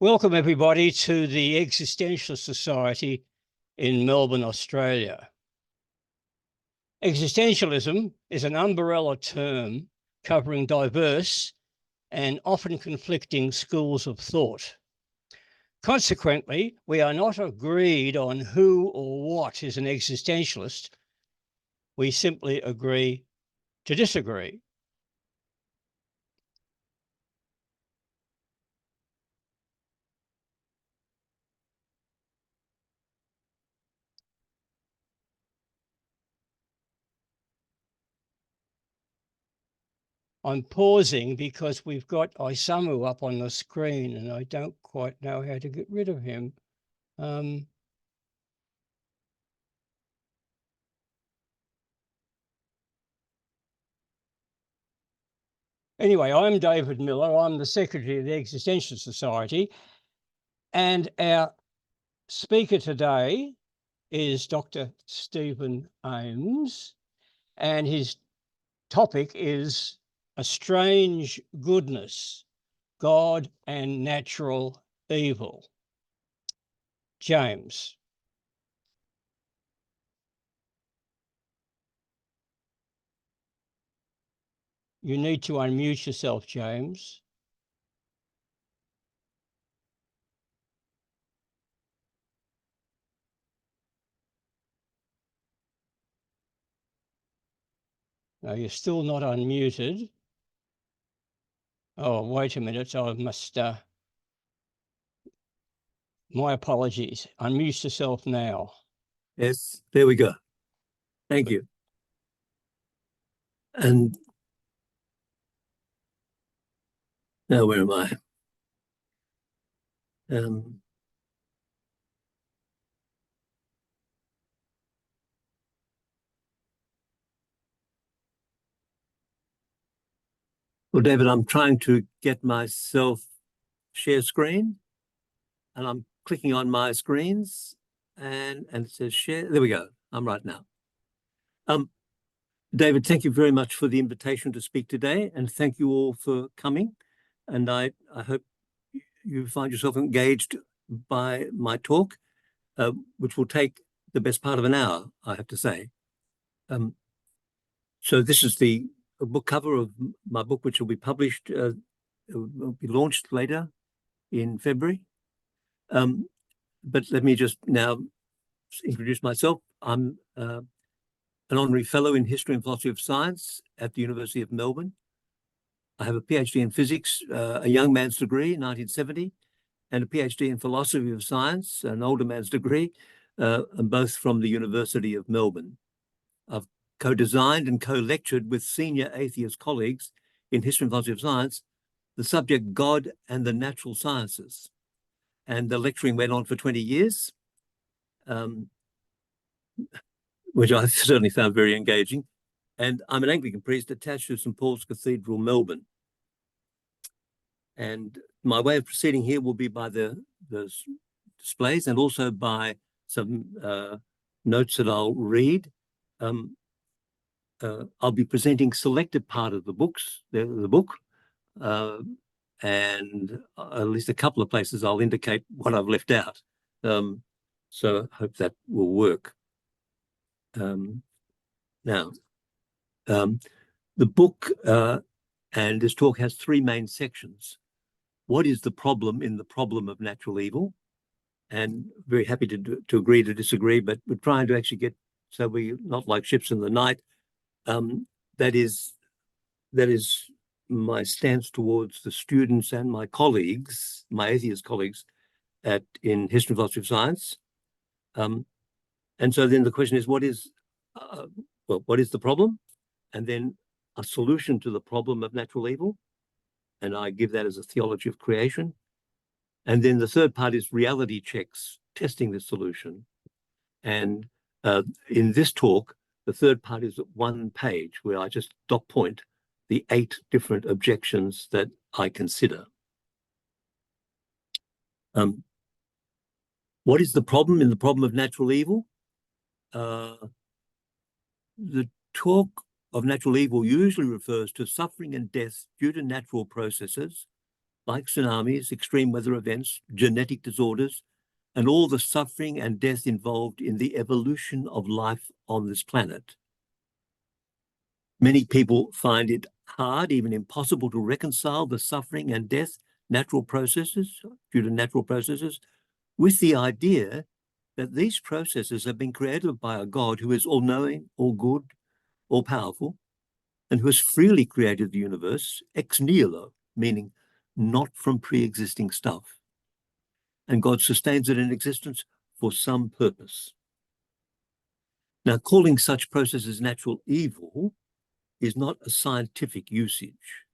Welcome everybody to the Existentialist Society in Melbourne, Australia. Existentialism is an umbrella term covering diverse and often conflicting schools of thought. Consequently, we are not agreed on who or what is an existentialist. We simply agree to disagree. I'm pausing because we've got Isamu up on the screen and I don't quite know how to get rid of him. Anyway, I'm David Miller. I'm the Secretary of the Existentialist Society. And our speaker today is Dr. Stephen Ames. And his topic is A Strange Goodness, God and Natural Evil. James. You need to unmute yourself, James. No, you're still not unmuted. Oh, wait a minute. I must, my apologies. Unmute yourself now. Yes, there we go. Thank you. And now where am I? Well, David, I'm trying to get myself share screen, and I'm clicking on my screens, and it says share. There we go. I'm right now. David, thank you very much for the invitation to speak today, and thank you all for coming. And I hope you find yourself engaged by my talk, which will take the best part of an hour, I have to say. So this is the book cover of my book, which will be published, will be launched later in February. But let me just now introduce myself. I'm an honorary fellow in history and philosophy of science at the University of Melbourne. I have a PhD in physics, a young man's degree, 1970, and a PhD in philosophy of science, an older man's degree, and both from the University of Melbourne. I've co-designed and co-lectured with senior atheist colleagues in history and philosophy of science, the subject God and the natural sciences. And the lecturing went on for 20 years, which I certainly found very engaging. And I'm an Anglican priest attached to St. Paul's Cathedral, Melbourne. And my way of proceeding here will be by the displays and also by some notes that I'll read. I'll be presenting selected part of the book, and at least a couple of places I'll indicate what I've left out. So I hope that will work. Now, the book and this talk has three main sections. What is the problem in the problem of natural evil? And very happy to agree to disagree, but we're trying to actually get so we're not like ships in the night. That is my stance towards the students and my colleagues, my atheist colleagues in history and philosophy of science. And so then the question is, what is the problem? And then a solution to the problem of natural evil. And I give that as a theology of creation. And then the third part is reality checks, testing the solution. And in this talk, the third part is one page where I just dot point the 8 different objections that I consider. What is the problem in the problem of natural evil? The talk of natural evil usually refers to suffering and death due to natural processes like tsunamis, extreme weather events, genetic disorders, and all the suffering and death involved in the evolution of life on this planet. Many people find it hard, even impossible, to reconcile the suffering and death due to natural processes with the idea that these processes have been created by a God who is all-knowing, all-good, all-powerful, and who has freely created the universe ex nihilo, meaning not from pre-existing stuff. And God sustains it in existence for some purpose. Now, calling such processes natural evil is not a scientific usage.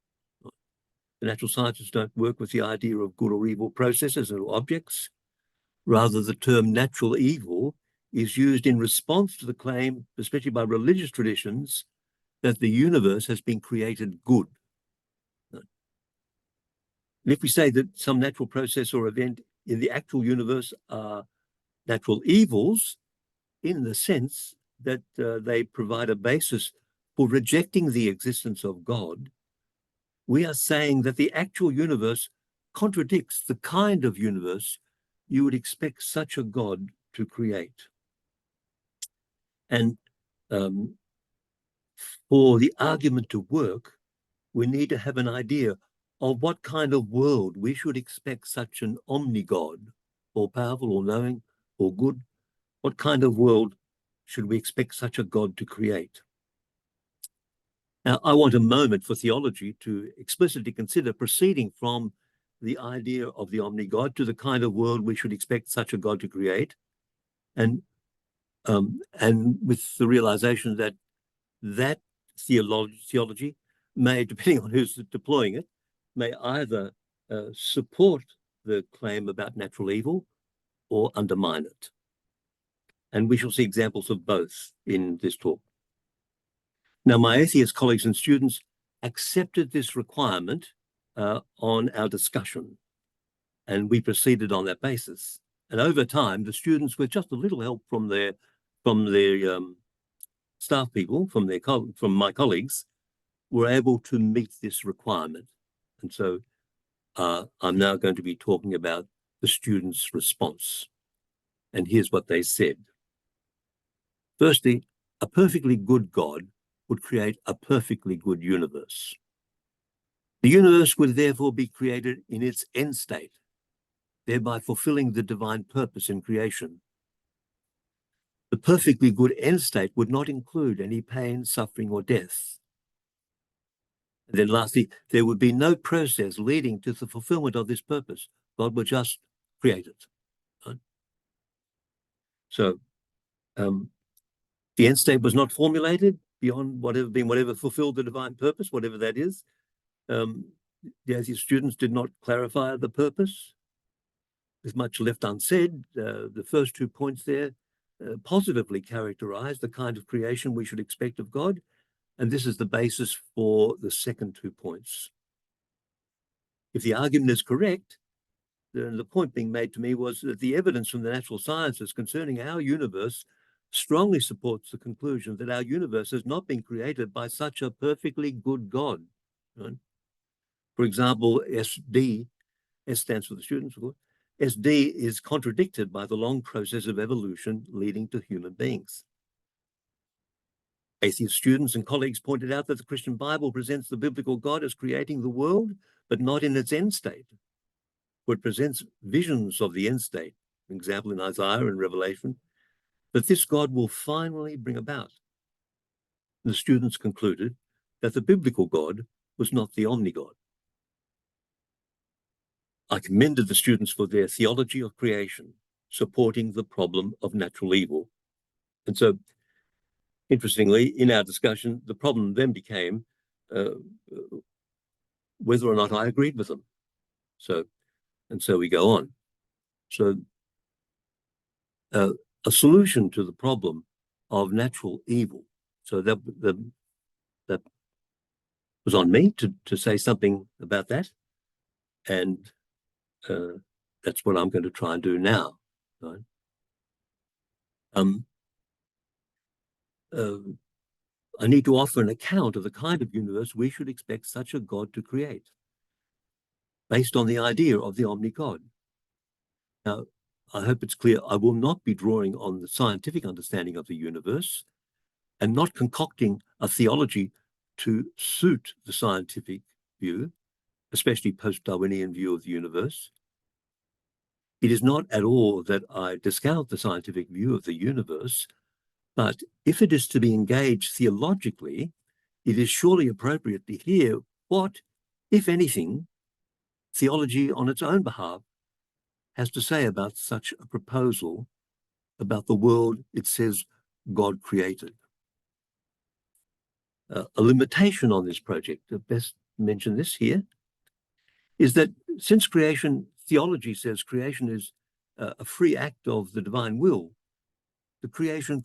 The natural sciences don't work with the idea of good or evil processes or objects. Rather, the term natural evil is used in response to the claim, especially by religious traditions, that the universe has been created good. And if we say that some natural process or event in the actual universe are natural evils, in the sense that they provide a basis for rejecting the existence of God, we are saying that the actual universe contradicts the kind of universe you would expect such a God to create. And for the argument to work, we need to have an idea of what kind of world we should expect such an omni-God, all powerful, all knowing, all good. What kind of world should we expect such a God to create? Now, I want a moment for theology to explicitly consider proceeding from the idea of the omni-God to the kind of world we should expect such a God to create, and with the realization that that theology may, depending on who's deploying it, may either support the claim about natural evil or undermine it. And we shall see examples of both in this talk. Now, my atheist colleagues and students accepted this requirement on our discussion, and we proceeded on that basis. And over time, the students, with just a little help from their staff people, from my colleagues, were able to meet this requirement. And so I'm now going to be talking about the students' response. And here's what they said. Firstly, a perfectly good God would create a perfectly good universe. The universe would therefore be created in its end state, thereby fulfilling the divine purpose in creation. The perfectly good end state would not include any pain, suffering, or death. And then lastly, there would be no process leading to the fulfillment of this purpose. God would just create it. Right? So the end state was not formulated beyond whatever fulfilled the divine purpose, whatever that is. The atheist students did not clarify the purpose. There's much left unsaid. The first 2 points there positively characterize the kind of creation we should expect of God. And this is the basis for the second 2 points. If the argument is correct, then the point being made to me was that the evidence from the natural sciences concerning our universe strongly supports the conclusion that our universe has not been created by such a perfectly good God. Right? For example, SD, S stands for the students, of course. SD is contradicted by the long process of evolution leading to human beings. Atheist students and colleagues pointed out that the Christian Bible presents the biblical God as creating the world, but not in its end state. For it presents visions of the end state, for example, in Isaiah and Revelation, that this God will finally bring about. The students concluded that the biblical God was not the omni-God. I commended the students for their theology of creation, supporting the problem of natural evil. And so, interestingly, in our discussion, the problem then became whether or not I agreed with them. So we go on. So a solution to the problem of natural evil. So that was on me to say something about that. And that's what I'm going to try and do now. Right? I need to offer an account of the kind of universe we should expect such a God to create. based on the idea of the omni-God. Now, I hope it's clear I will not be drawing on the scientific understanding of the universe and not concocting a theology to suit the scientific view, especially post-Darwinian view of the universe. It is not at all that I discount the scientific view of the universe, but if it is to be engaged theologically, it is surely appropriate to hear what, if anything, theology on its own behalf has to say about such a proposal, about the world it says God created. A limitation on this project, I best mention this here, is that since creation, theology says creation is a free act of the divine will, the creation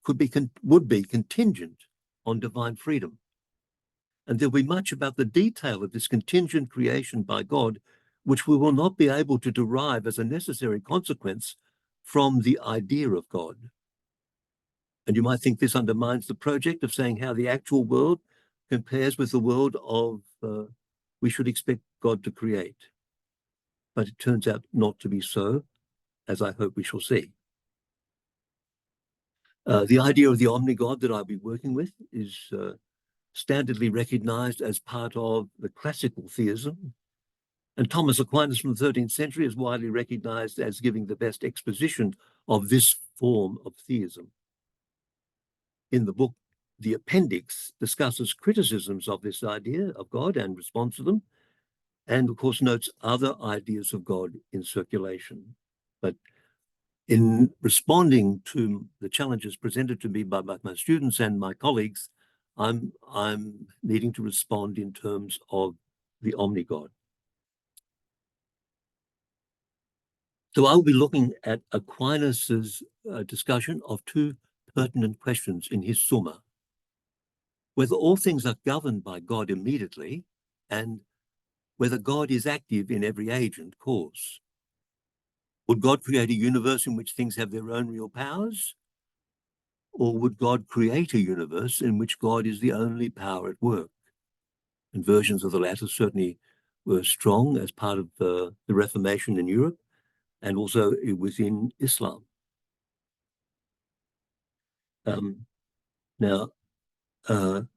would be contingent on divine freedom. And there'll be much about the detail of this contingent creation by God, which we will not be able to derive as a necessary consequence from the idea of God. And you might think this undermines the project of saying how the actual world compares with the world of we should expect God to create. But it turns out not to be so, as I hope we shall see. The idea of the omni-God that I'll be working with is standardly recognized as part of the classical theism. And Thomas Aquinas from the 13th century is widely recognized as giving the best exposition of this form of theism. In the book, the appendix discusses criticisms of this idea of God and responds to them, and of course notes other ideas of God in circulation. But in responding to the challenges presented to me by my students and my colleagues, I'm needing to respond in terms of the omni-God. So I'll be looking at Aquinas's discussion of two pertinent questions in his Summa: whether all things are governed by God immediately, and whether God is active in every agent cause. Would God create a universe in which things have their own real powers? Or would God create a universe in which God is the only power at work? And versions of the latter certainly were strong as part of the Reformation in Europe and also within Islam. Now, for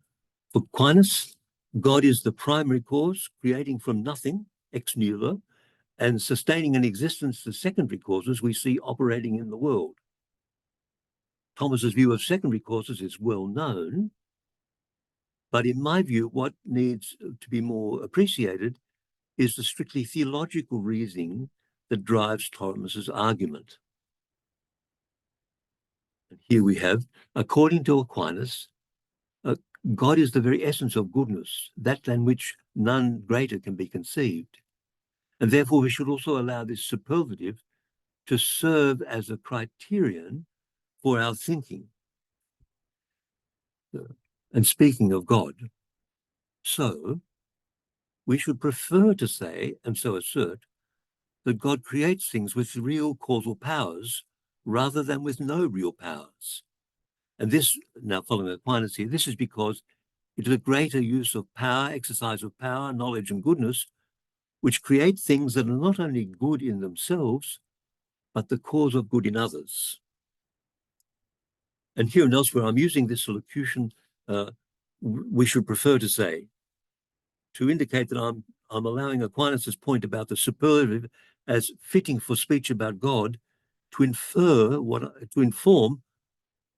Aquinas, God is the primary cause, creating from nothing, ex nihilo, and sustaining an existence the secondary causes we see operating in the world. Thomas's view of secondary causes is well known, but in my view, what needs to be more appreciated is the strictly theological reasoning that drives Thomas's argument. And here we have, according to Aquinas, God is the very essence of goodness, that than which none greater can be conceived. And therefore, we should also allow this superlative to serve as a criterion for our thinking. And speaking of God, so we should prefer to say, and so assert, that God creates things with real causal powers rather than with no real powers. And this, now following Aquinas here, this is because it is a greater use of power, exercise of power, knowledge, and goodness, which create things that are not only good in themselves, but the cause of good in others. And here and elsewhere, I'm using this locution, we should prefer to say, to indicate that I'm allowing Aquinas' point about the superlative as fitting for speech about God to inform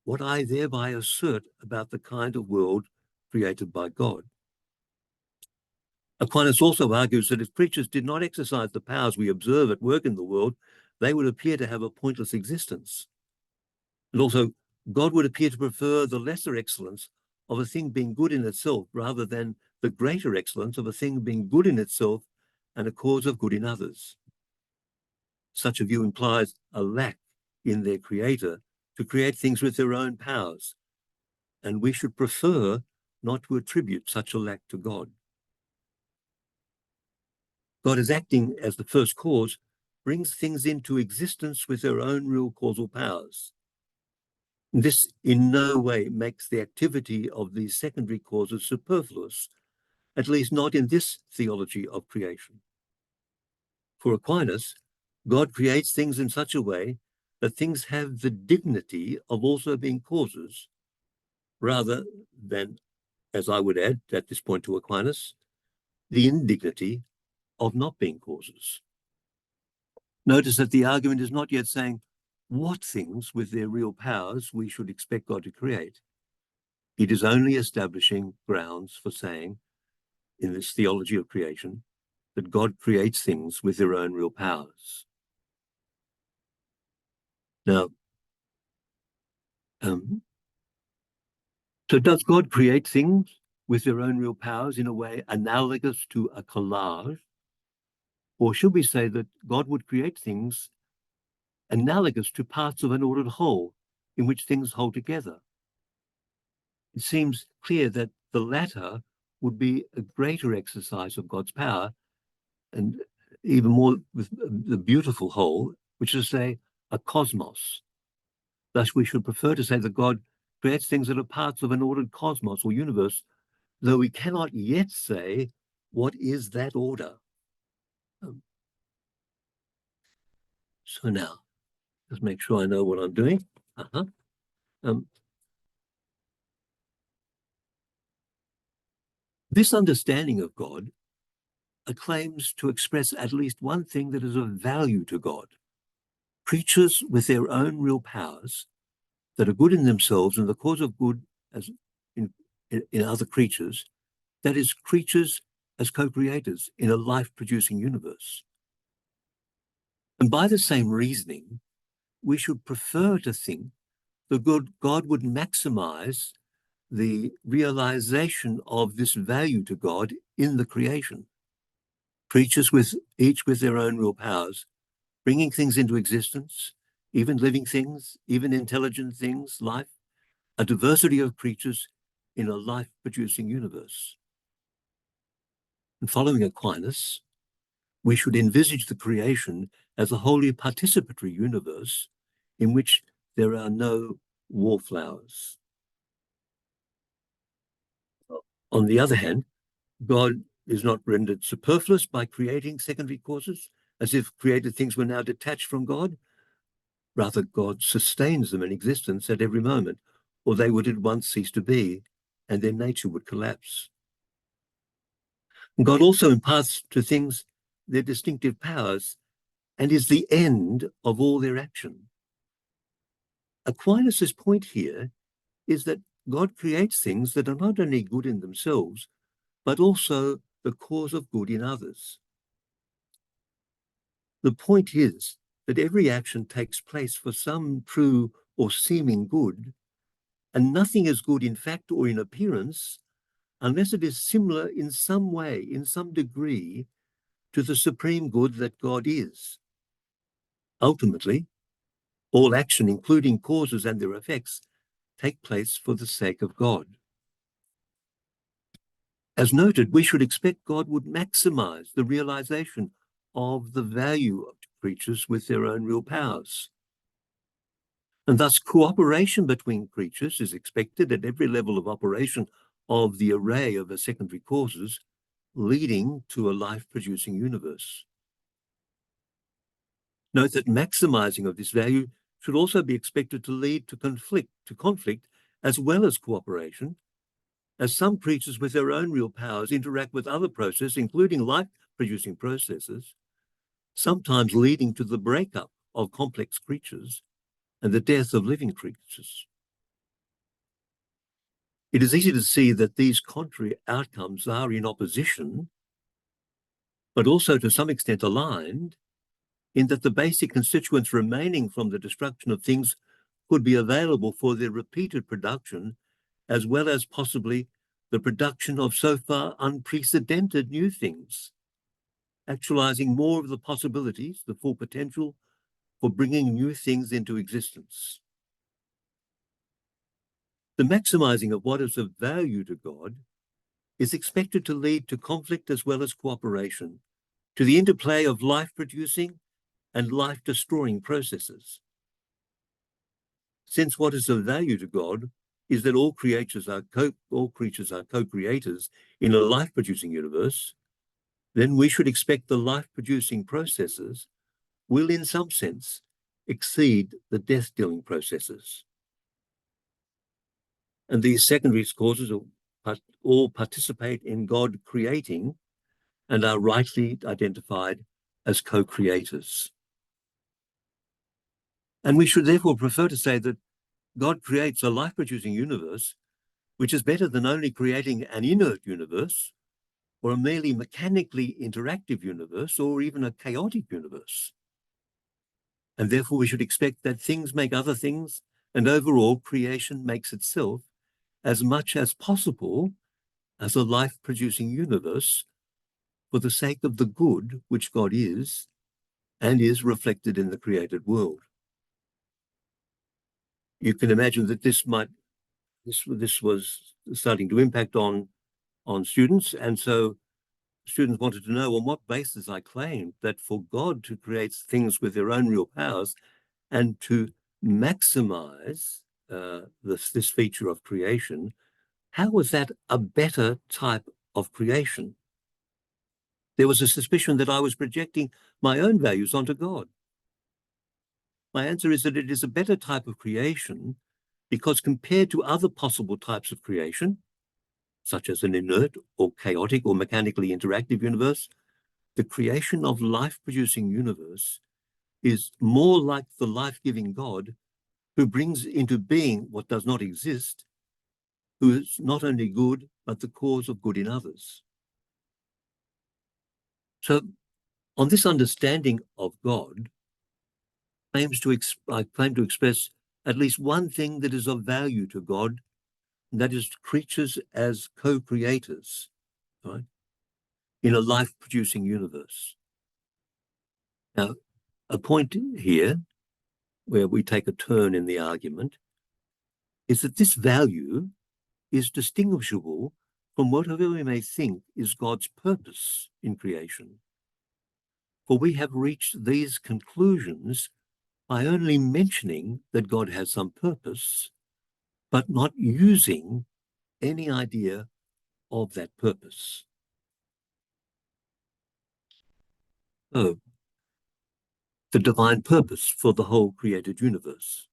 what I thereby assert about the kind of world created by God. Aquinas also argues that if creatures did not exercise the powers we observe at work in the world, they would appear to have a pointless existence. And also, God would appear to prefer the lesser excellence of a thing being good in itself rather than the greater excellence of a thing being good in itself and a cause of good in others. Such a view implies a lack in their creator to create things with their own powers, and we should prefer not to attribute such a lack to God. God, as acting as the first cause, brings things into existence with their own real causal powers. And this in no way makes the activity of these secondary causes superfluous, at least not in this theology of creation. For Aquinas, God creates things in such a way that things have the dignity of also being causes, rather than, as I would add at this point to Aquinas, the indignity of not being causes. Notice that the argument is not yet saying what things with their real powers we should expect God to create. It is only establishing grounds for saying, in this theology of creation, that God creates things with their own real powers. Now, so does God create things with their own real powers in a way analogous to a collage? Or should we say that God would create things analogous to parts of an ordered whole in which things hold together? It seems clear that the latter would be a greater exercise of God's power, and even more with the beautiful whole, which is to say, a cosmos. Thus, we should prefer to say that God creates things that are parts of an ordered cosmos or universe, though we cannot yet say what is that order. So now, let's make sure I know what I'm doing. This understanding of God claims to express at least one thing that is of value to God. Creatures with their own real powers that are good in themselves and the cause of good as in other creatures, that is, creatures as co-creators in a life-producing universe. And by the same reasoning, we should prefer to think that God would maximize the realization of this value to God in the creation. Creatures each with their own real powers, bringing things into existence, even living things, even intelligent things, life, a diversity of creatures in a life-producing universe. And following Aquinas, we should envisage the creation as a wholly participatory universe in which there are no wallflowers. On the other hand, God is not rendered superfluous by creating secondary causes, as if created things were now detached from God. Rather, God sustains them in existence at every moment, or they would at once cease to be, and their nature would collapse. And God also imparts to things their distinctive powers and is the end of all their action. Aquinas' point here is that God creates things that are not only good in themselves, but also the cause of good in others. The point is that every action takes place for some true or seeming good, and nothing is good in fact or in appearance unless it is similar in some way, in some degree, to the supreme good that God is. Ultimately, all action, including causes and their effects, take place for the sake of God. As noted, we should expect God would maximize the realization of the value of creatures with their own real powers. And thus, cooperation between creatures is expected at every level of operation of the array of secondary causes, leading to a life-producing universe. Note that maximizing of this value should also be expected to lead to conflict as well as cooperation, as some creatures with their own real powers interact with other processes, including life-producing processes, sometimes leading to the breakup of complex creatures and the death of living creatures. It is easy to see that these contrary outcomes are in opposition, but also to some extent aligned, in that the basic constituents remaining from the destruction of things could be available for their repeated production, as well as possibly the production of so far unprecedented new things, actualizing more of the possibilities, the full potential for bringing new things into existence. The maximizing of what is of value to God is expected to lead to conflict as well as cooperation, to the interplay of life-producing and life-destroying processes. Since what is of value to God is that all creatures are co-creators in a life-producing universe, then we should expect the life-producing processes will, in some sense, exceed the death-dealing processes. And these secondary causes all participate in God creating and are rightly identified as co-creators. And we should therefore prefer to say that God creates a life-producing universe, which is better than only creating an inert universe or a merely mechanically interactive universe or even a chaotic universe. And therefore we should expect that things make other things, and overall creation makes itself as much as possible as a life-producing universe for the sake of the good which God is and is reflected in the created world. You can imagine that this was starting to impact on students, and so students wanted to know on what basis I claimed that for God to create things with their own real powers and to maximize this feature of creation, how was that a better type of creation? There was a suspicion that I was projecting my own values onto God. My answer is that it is a better type of creation because compared to other possible types of creation, such as an inert or chaotic or mechanically interactive universe, the creation of life-producing universe is more like the life-giving God who brings into being what does not exist, who is not only good, but the cause of good in others. So on this understanding of God, I claim to express at least one thing that is of value to God, and that is creatures as co-creators, right, in a life-producing universe. Now, a point here where we take a turn in the argument is that this value is distinguishable from whatever we may think is God's purpose in creation. For we have reached these conclusions by only mentioning that God has some purpose, but not using any idea of that purpose. So, the divine purpose for the whole created universe.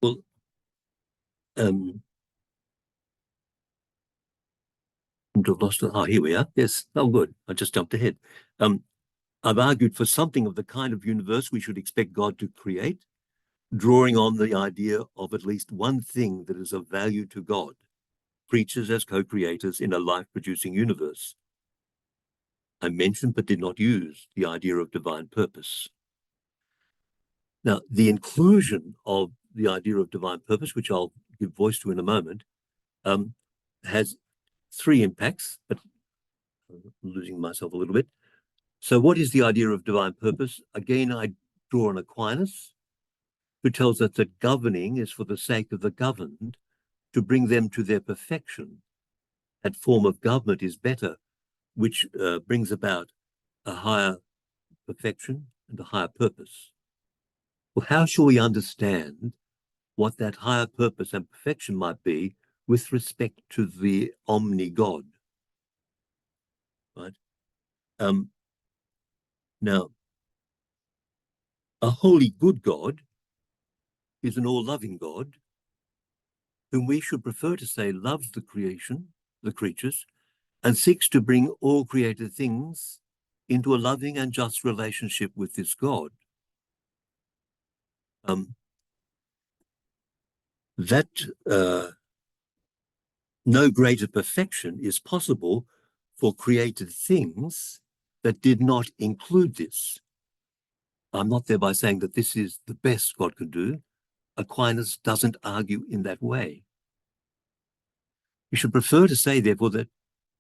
Well, here we are. Yes, oh good, I just jumped ahead. I've argued for something of the kind of universe we should expect God to create, drawing on the idea of at least one thing that is of value to God, creatures as co-creators in a life-producing universe. I mentioned but did not use the idea of divine purpose. Now, the inclusion of the idea of divine purpose, which I'll give voice to in a moment, has three impacts, but I'm losing myself a little bit. So what is the idea of divine purpose? Again, I draw on Aquinas, who tells us that governing is for the sake of the governed, to bring them to their perfection. That form of government is better, which brings about a higher perfection and a higher purpose. Well, how shall we understand what that higher purpose and perfection might be with respect to the omni-God? Right? Now, a holy good God is an all-loving God, whom we should prefer to say loves the creation, the creatures, and seeks to bring all created things into a loving and just relationship with this God. No greater perfection is possible for created things that did not include this. I'm not thereby saying that this is the best God could do. Aquinas doesn't argue in that way. We should prefer to say, therefore, that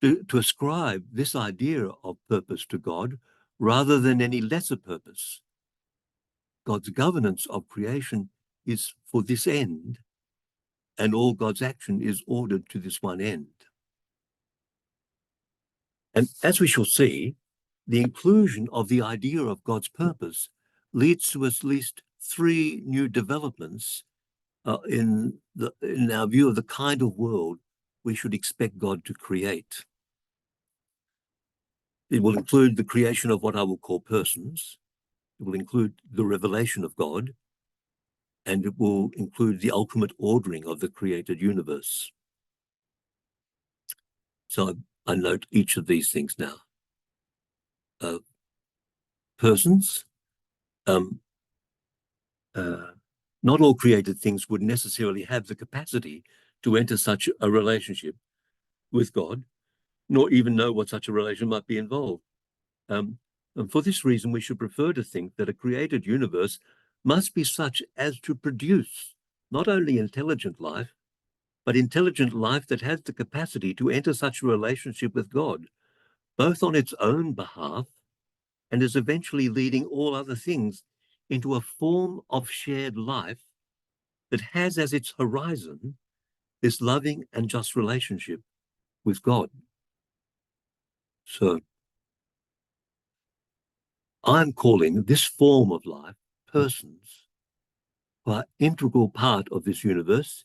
to ascribe this idea of purpose to God rather than any lesser purpose. God's governance of creation is for this end, and all God's action is ordered to this one end. And as we shall see, the inclusion of the idea of God's purpose leads to at least three new developments in our view of the kind of world we should expect God to create. It will include the creation of what I will call persons. It will include the revelation of God, and it will include the ultimate ordering of the created universe. So I note each of these things now. Persons, not all created things would necessarily have the capacity to enter such a relationship with God, nor even know what such a relation might be involved. And for this reason, we should prefer to think that a created universe must be such as to produce not only intelligent life, but intelligent life that has the capacity to enter such a relationship with God, both on its own behalf and is eventually leading all other things into a form of shared life that has as its horizon this loving and just relationship with God. So I'm calling this form of life persons who are integral part of this universe,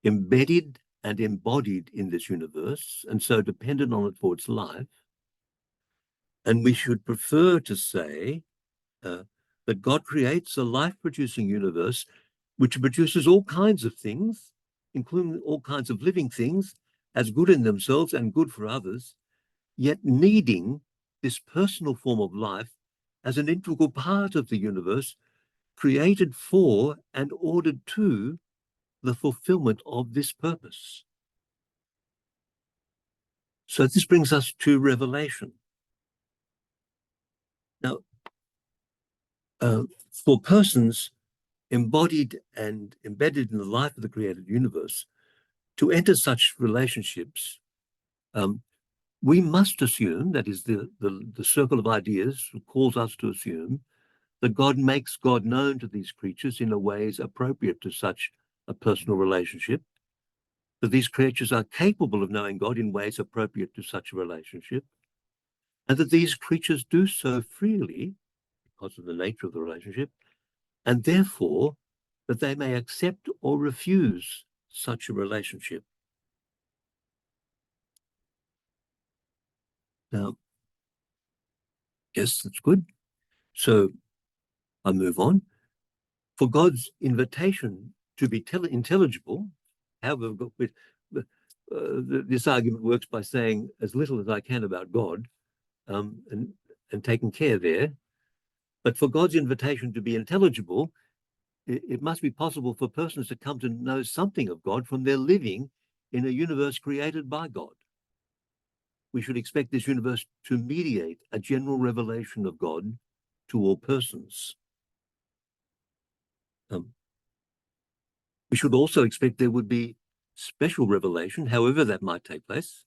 embedded and embodied in this universe, and so dependent on it for its life. And we should prefer to say that God creates a life-producing universe which produces all kinds of things, including all kinds of living things, as good in themselves and good for others, yet needing this personal form of life as an integral part of the universe, created for and ordered to the fulfillment of this purpose. So this brings us to Revelation. Now, for persons embodied and embedded in the life of the created universe, to enter such relationships, we must assume, that is the circle of ideas calls us to assume, that God makes God known to these creatures in a ways appropriate to such a personal relationship, that these creatures are capable of knowing God in ways appropriate to such a relationship, and that these creatures do so freely because of the nature of the relationship, and therefore that they may accept or refuse such a relationship. Now, yes, that's good. So I move on. For God's invitation to be intelligible, however, this argument works by saying as little as I can about God, and taking care there. But for God's invitation to be intelligible, it must be possible for persons to come to know something of God from their living in a universe created by God. We should expect this universe to mediate a general revelation of God to all persons. We should also expect there would be special revelation, however that might take place,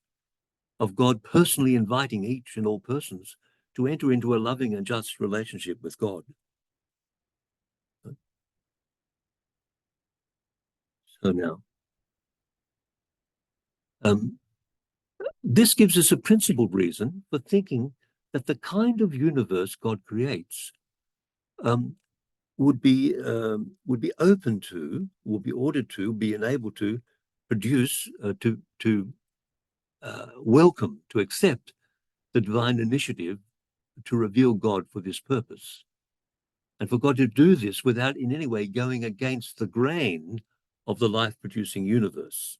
of God personally inviting each and all persons to enter into a loving and just relationship with God. So now, this gives us a principled reason for thinking that the kind of universe God creates would be open to, would be ordered to, be enabled to produce, to welcome, to accept the divine initiative to reveal God for this purpose. And for God to do this without in any way going against the grain of the life-producing universe.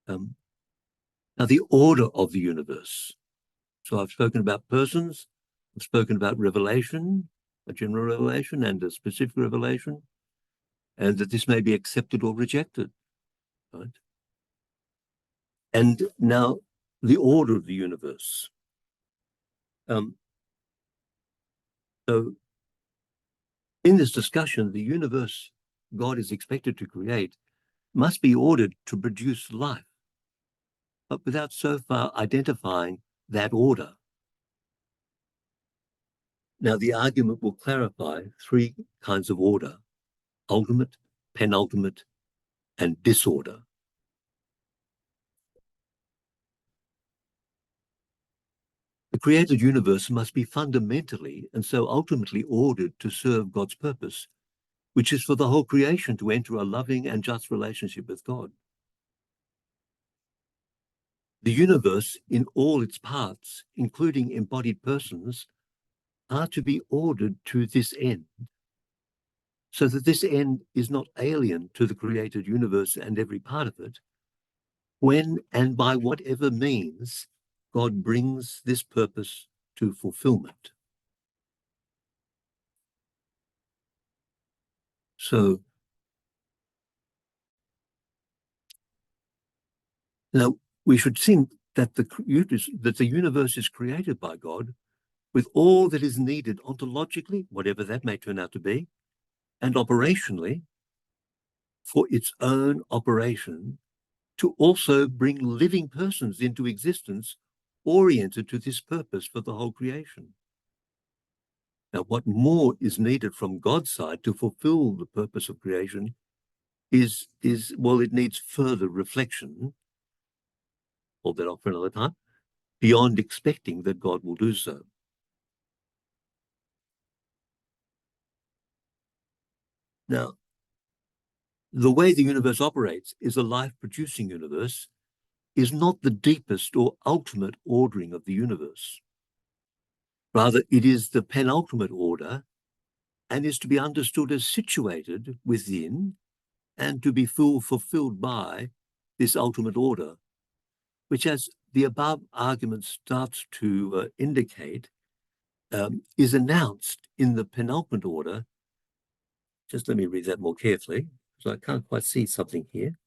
Now, the order of the universe. So I've spoken about persons, I've spoken about revelation, a general revelation and a specific revelation, and that this may be accepted or rejected, right? And now the order of the universe. So in this discussion, the universe God is expected to create must be ordered to produce life, but without so far identifying that order. Now, the argument will clarify three kinds of order: ultimate, penultimate, and disorder. The created universe must be fundamentally and so ultimately ordered to serve God's purpose, which is for the whole creation to enter a loving and just relationship with God. The universe in all its parts, including embodied persons, are to be ordered to this end, so that this end is not alien to the created universe and every part of it, when and by whatever means God brings this purpose to fulfillment. So now we should think that the universe is created by God with all that is needed ontologically, whatever that may turn out to be, and operationally for its own operation, to also bring living persons into existence oriented to this purpose for the whole creation. Now, what more is needed from God's side to fulfill the purpose of creation is well, it needs further reflection, hold that off for another time, beyond expecting that God will do so. Now, the way the universe operates is a life-producing universe, is not the deepest or ultimate ordering of the universe. Rather, it is the penultimate order and is to be understood as situated within and to be fulfilled by this ultimate order, which, as the above argument starts to indicate, is announced in the penultimate order. Just let me read that more carefully, because I can't quite see something here.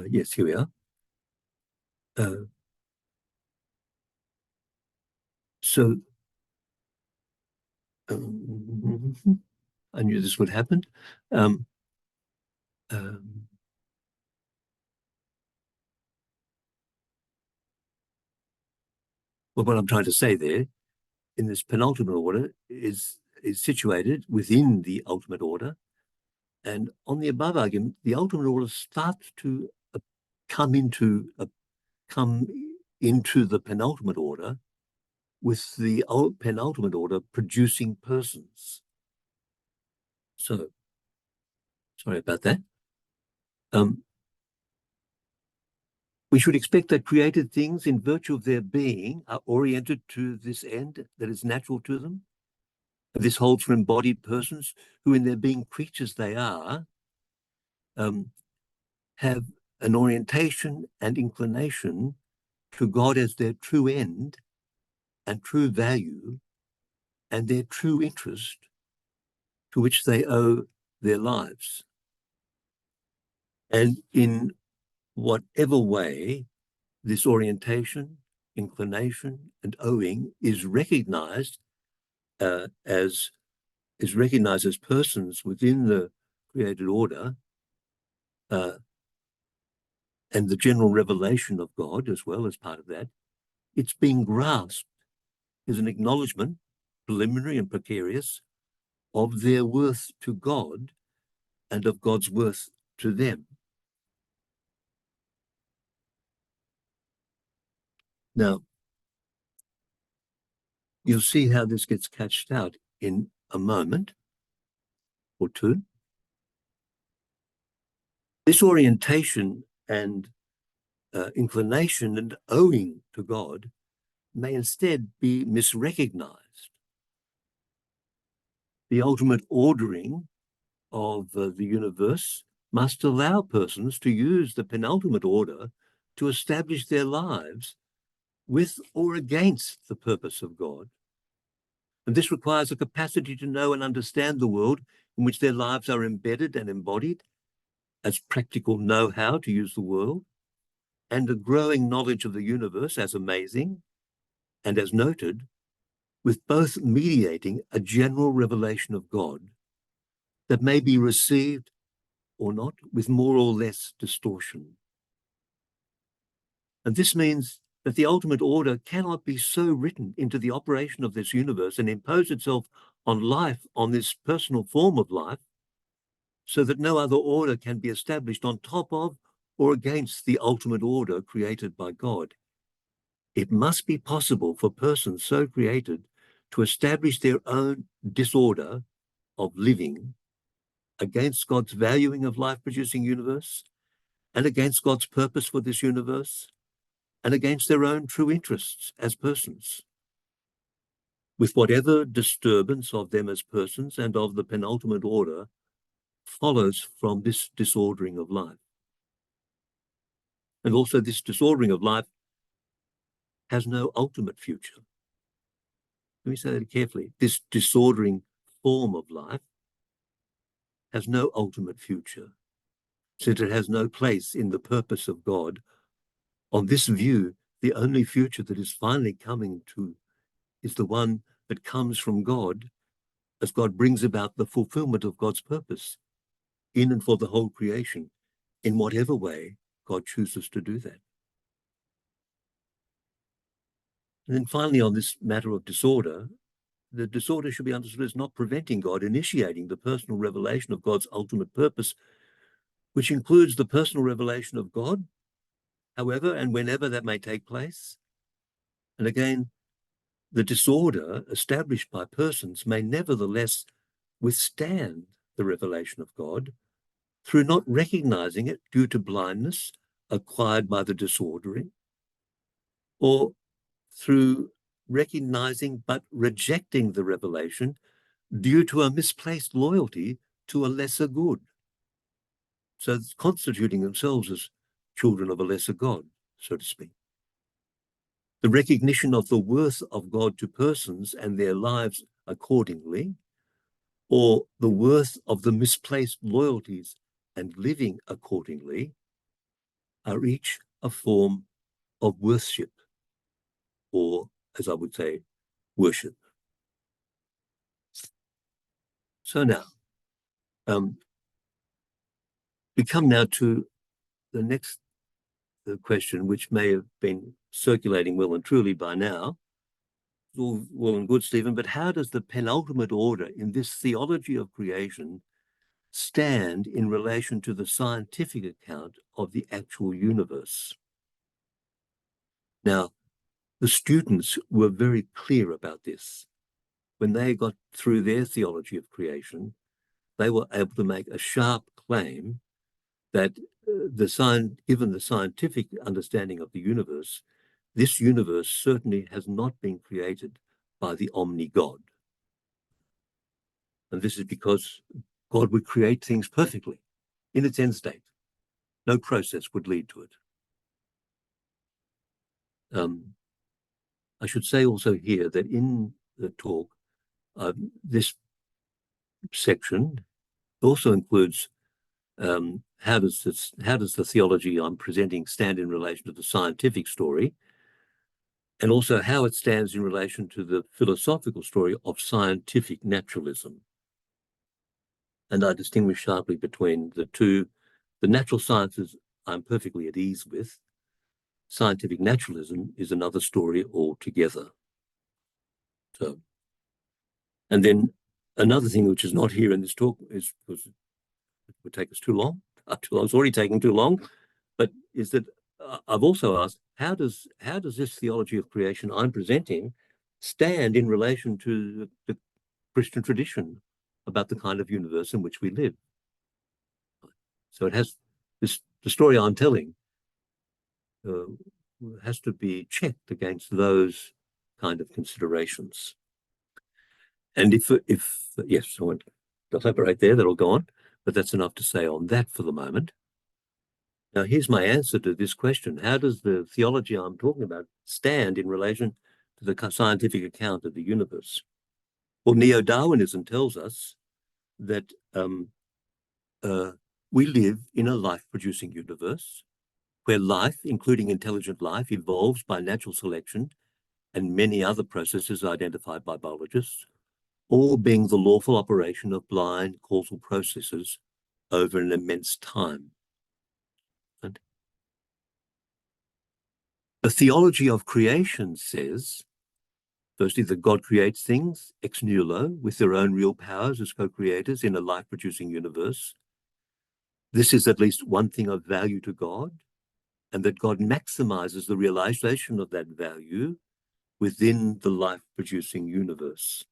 Yes, here we are. So I knew this would happen. Well, what I'm trying to say there, in this penultimate order, is situated within the ultimate order. And on the above argument, the ultimate order starts to come into the penultimate order, with the penultimate order producing persons. So, sorry about that. We should expect that created things, in virtue of their being, are oriented to this end that is natural to them. And this holds for embodied persons who, in their being creatures they are, have an orientation and inclination to God as their true end and true value and their true interest, to which they owe their lives. And in whatever way this orientation, inclination, and owing is recognized as persons within the created order, and the general revelation of God as well as part of that, it's being grasped as an acknowledgement, preliminary and precarious, of their worth to God and of God's worth to them. Now, you'll see how this gets catched out in a moment or two. This orientation and inclination and owing to God may instead be misrecognized. The ultimate ordering of the universe must allow persons to use the penultimate order to establish their lives with or against the purpose of God. And this requires a capacity to know and understand the world in which their lives are embedded and embodied, as practical know-how to use the world, and a growing knowledge of the universe as amazing and as noted, with both mediating a general revelation of God that may be received or not with more or less distortion. And this means that the ultimate order cannot be so written into the operation of this universe and impose itself on life, on this personal form of life, so that no other order can be established on top of or against the ultimate order created by God. It must be possible for persons so created to establish their own disorder of living against God's valuing of life-producing universe, and against God's purpose for this universe, and against their own true interests as persons, with whatever disturbance of them as persons and of the penultimate order follows from this disordering of life. And also this disordering of life has no ultimate future. Let me say that carefully. This disordering form of life has no ultimate future, since it has no place in the purpose of God. On this view, the only future that is finally coming to is the one that comes from God, as God brings about the fulfillment of God's purpose in and for the whole creation, in whatever way God chooses to do that. And then finally, on this matter of disorder, the disorder should be understood as not preventing God initiating the personal revelation of God's ultimate purpose, which includes the personal revelation of God, however and whenever that may take place. And again, the disorder established by persons may nevertheless withstand the revelation of God through not recognizing it due to blindness acquired by the disordering, or through recognizing but rejecting the revelation due to a misplaced loyalty to a lesser good. So constituting themselves as children of a lesser God, so to speak. The recognition of the worth of God to persons and their lives accordingly, or the worth of the misplaced loyalties and living accordingly, are each a form of worship, or, as I would say, worship. So now, we come now to the next question, which may have been circulating well and truly by now. It's all well and good, Stephen, but how does the penultimate order in this theology of creation stand in relation to the scientific account of the actual universe? Now, the students were very clear about this. When they got through their theology of creation, they were able to make a sharp claim that given the scientific understanding of the universe, this universe certainly has not been created by the omni-God. And this is because God would create things perfectly in its end state. No process would lead to it. I should say also here that in the talk, this section also includes how does the theology I'm presenting stand in relation to the scientific story, and also how it stands in relation to the philosophical story of scientific naturalism. And I distinguish sharply between the two. The natural sciences I'm perfectly at ease with. Scientific naturalism is another story altogether. So, and then another thing which is not here in this talk is, because it would take us too long. It's already taking too long, but is that I've also asked, how does this theology of creation I'm presenting stand in relation to the Christian tradition about the kind of universe in which we live? So it has this, the story I'm telling has to be checked against those kind of considerations. And if yes, I won't elaborate there, that'll go on, but that's enough to say on that for the moment. Now, here's my answer to this question. How does the theology I'm talking about stand in relation to the scientific account of the universe? Well, neo-Darwinism tells us that we live in a life-producing universe where life, including intelligent life, evolves by natural selection and many other processes identified by biologists, all being the lawful operation of blind causal processes over an immense time. And the theology of creation says, firstly, that God creates things ex nihilo with their own real powers as co-creators in a life-producing universe. This is at least one thing of value to God, and that God maximizes the realization of that value within the life-producing universe.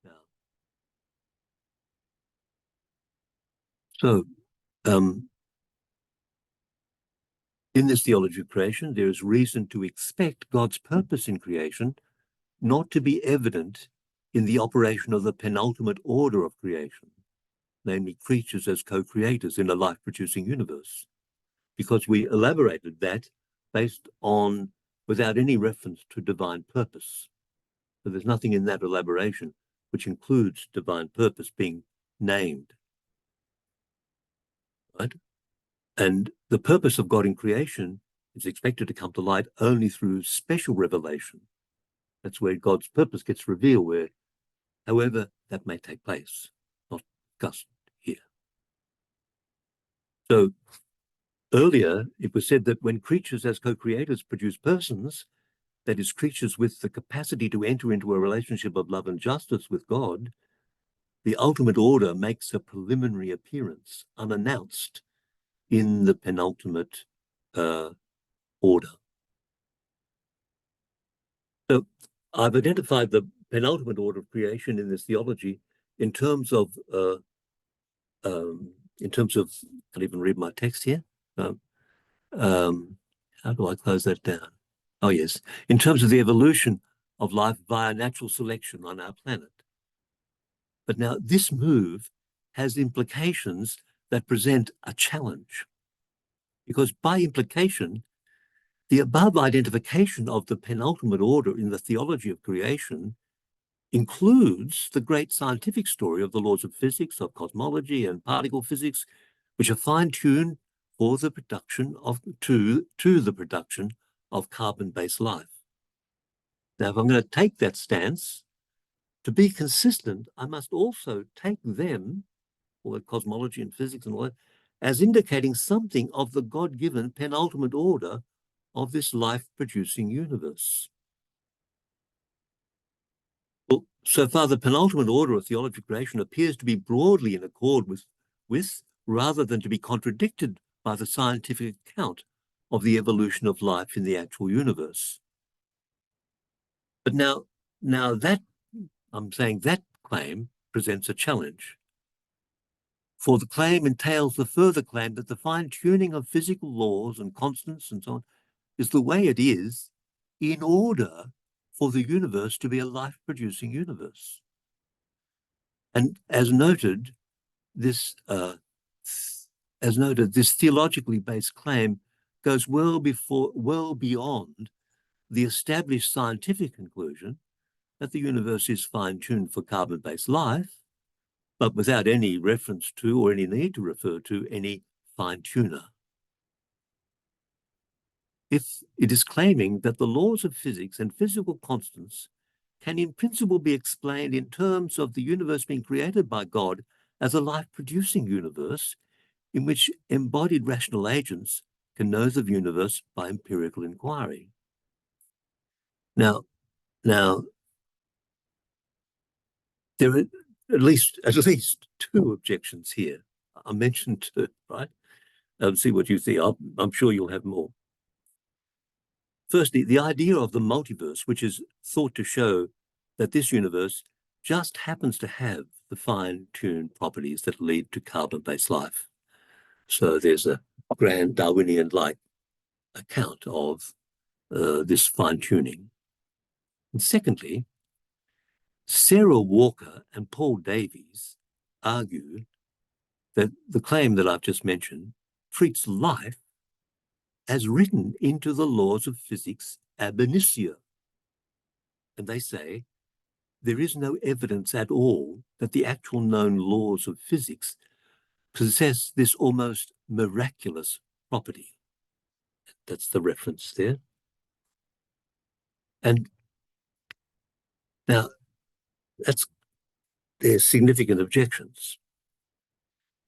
Now, so, in this theology of creation, there is reason to expect God's purpose in creation not to be evident in the operation of the penultimate order of creation, namely creatures as co-creators in a life-producing universe, because we elaborated that based on, without any reference to divine purpose. So there's nothing in that elaboration which includes divine purpose being named, right? And the purpose of God in creation is expected to come to light only through special revelation. That's where God's purpose gets revealed, where, however, that may take place, not discussed here. So earlier, it was said that when creatures as co-creators produce persons, that is, creatures with the capacity to enter into a relationship of love and justice with God, the ultimate order makes a preliminary appearance, unannounced, in the penultimate order. So I've identified the penultimate order of creation in this theology in terms of, I can't even read my text here. How do I close that down? Oh, yes. In terms of the evolution of life via natural selection on our planet. But now this move has implications that present a challenge, because by implication, the above identification of the penultimate order in the theology of creation includes the great scientific story of the laws of physics, of cosmology and particle physics, which are fine-tuned for the production of, to the production of carbon-based life. Now, if I'm going to take that stance, to be consistent, I must also take them, all the cosmology and physics and all that, as indicating something of the God-given penultimate order of this life-producing universe. Well, so far, the penultimate order of theology of creation appears to be broadly in accord with, rather than to be contradicted by the scientific account of the evolution of life in the actual universe. But now that, I'm saying that claim presents a challenge. For the claim entails the further claim that the fine-tuning of physical laws and constants and so on is the way it is in order for the universe to be a life-producing universe. And as noted, this theologically based claim goes well beyond the established scientific conclusion that the universe is fine-tuned for carbon-based life, but without any reference to or any need to refer to any fine-tuner. If it is claiming that the laws of physics and physical constants can in principle be explained in terms of the universe being created by God as a life-producing universe in which embodied rational agents can know the universe by empirical inquiry. Now, there are at least two objections here. I mentioned two, right? See what you think. I'm sure you'll have more. Firstly, the idea of the multiverse, which is thought to show that this universe just happens to have the fine-tuned properties that lead to carbon-based life. So there's a grand Darwinian-like account of this fine-tuning. And secondly, Sarah Walker and Paul Davies argue that the claim that I've just mentioned treats life as written into the laws of physics ab initio. And they say there is no evidence at all that the actual known laws of physics possess this almost miraculous property. That's the reference there. And now there's significant objections.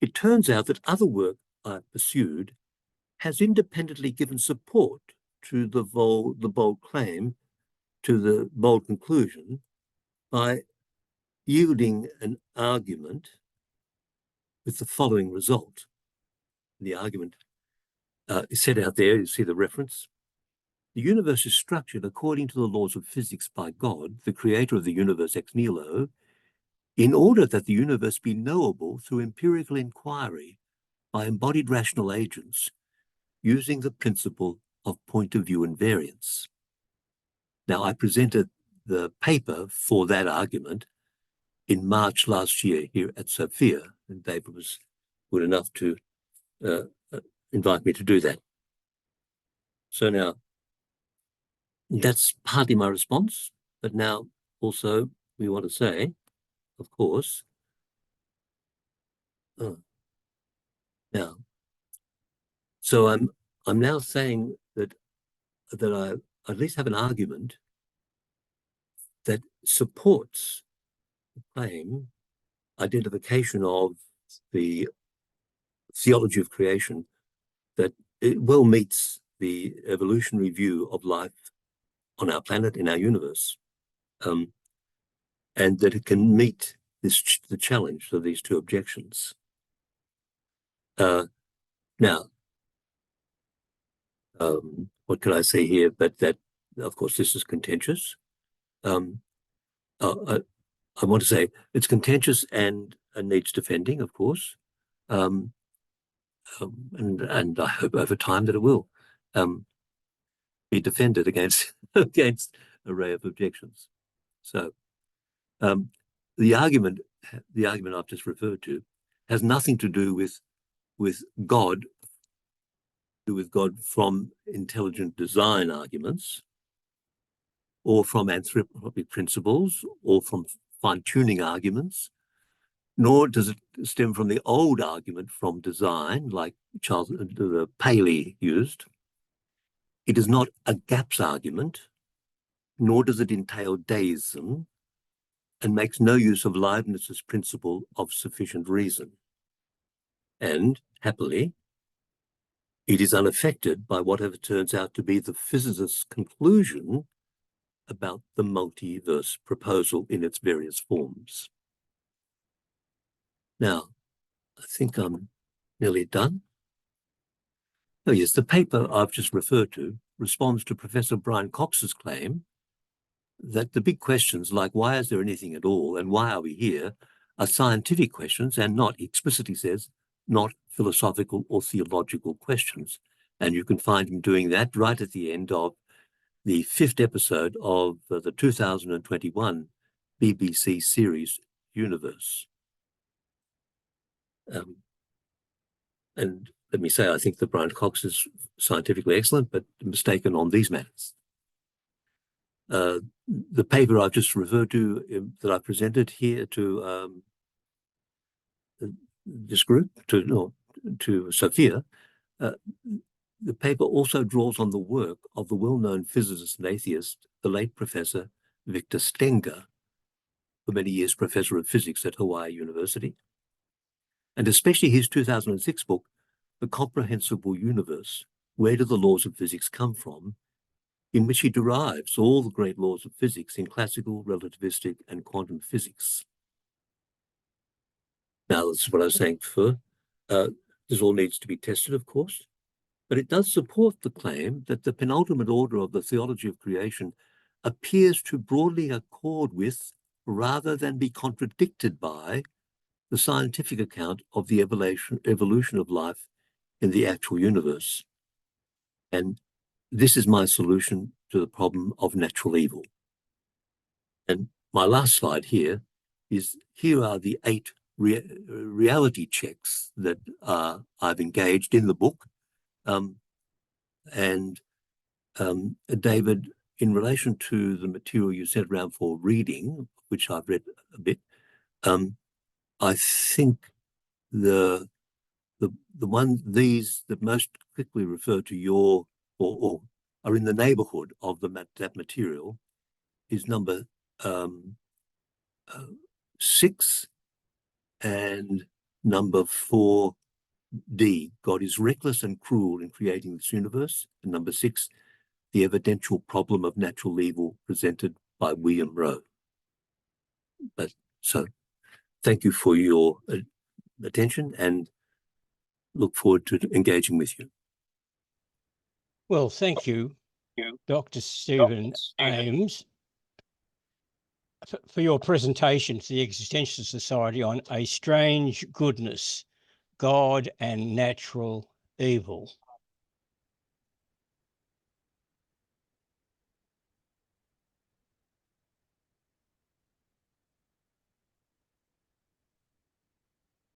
It turns out that other work I've pursued has independently given support to the bold claim, to the bold conclusion, by yielding an argument with the following result. The argument is set out there, you see the reference. The universe is structured according to the laws of physics by God, the creator of the universe ex nihilo, in order that the universe be knowable through empirical inquiry by embodied rational agents using the principle of point of view invariance. Now, I presented the paper for that argument in March last year here at Sophia, and David was good enough to invite me to do that. So now, that's partly my response, but now also we want to say, of course, now, so I'm now saying that I at least have an argument that supports the claim, identification of the theology of creation, that it well meets the evolutionary view of life on our planet, in our universe, and that it can meet the challenge of these two objections. Now, what can I say here? But that, of course, this is contentious. I want to say it's contentious and needs defending, of course, and I hope over time that it will be defended against against an array of objections. So the argument I've just referred to has nothing to do with God from intelligent design arguments, or from anthropic principles, or from fine-tuning arguments, nor does it stem from the old argument from design, like Paley used. It is not a gaps argument, nor does it entail deism, and makes no use of Leibniz's principle of sufficient reason. And, happily, it is unaffected by whatever turns out to be the physicist's conclusion about the multiverse proposal in its various forms. Now, I think I'm nearly done. Oh yes, the paper I've just referred to responds to Professor Brian Cox's claim that the big questions, like why is there anything at all and why are we here, are scientific questions and not, he explicitly says, not philosophical or theological questions. And you can find him doing that right at the end of the 5th episode of the 2021 BBC series Universe. And let me say, I think that Brian Cox is scientifically excellent, but mistaken on these matters. The paper I've just referred to, that I presented here to this group, to Sophia, the paper also draws on the work of the well-known physicist and atheist, the late Professor Victor Stenger, for many years Professor of Physics at Hawaii University, and especially his 2006 book, The Comprehensible Universe, Where Do the Laws of Physics Come From?, in which he derives all the great laws of physics in classical, relativistic, and quantum physics. Now, this is what I was saying before. This all needs to be tested, of course, but it does support the claim that the penultimate order of the theology of creation appears to broadly accord with, rather than be contradicted by, the scientific account of the evolution of life in the actual universe. And this is my solution to the problem of natural evil. And my last slide here are the 8 reality checks that I've engaged in the book. David, in relation to the material you sent around for reading, which I've read a bit, I think the these that most quickly refer to your or are in the neighborhood of that material is number 6 and number 4D. God is reckless and cruel in creating this universe. And number 6, the evidential problem of natural evil presented by William Rowe. But so, thank you for your attention and look forward to engaging with you. Well, thank you. Dr. Stephen Ames, for your presentation to the Existentialist Society on A Strange Goodness, God and Natural Evil.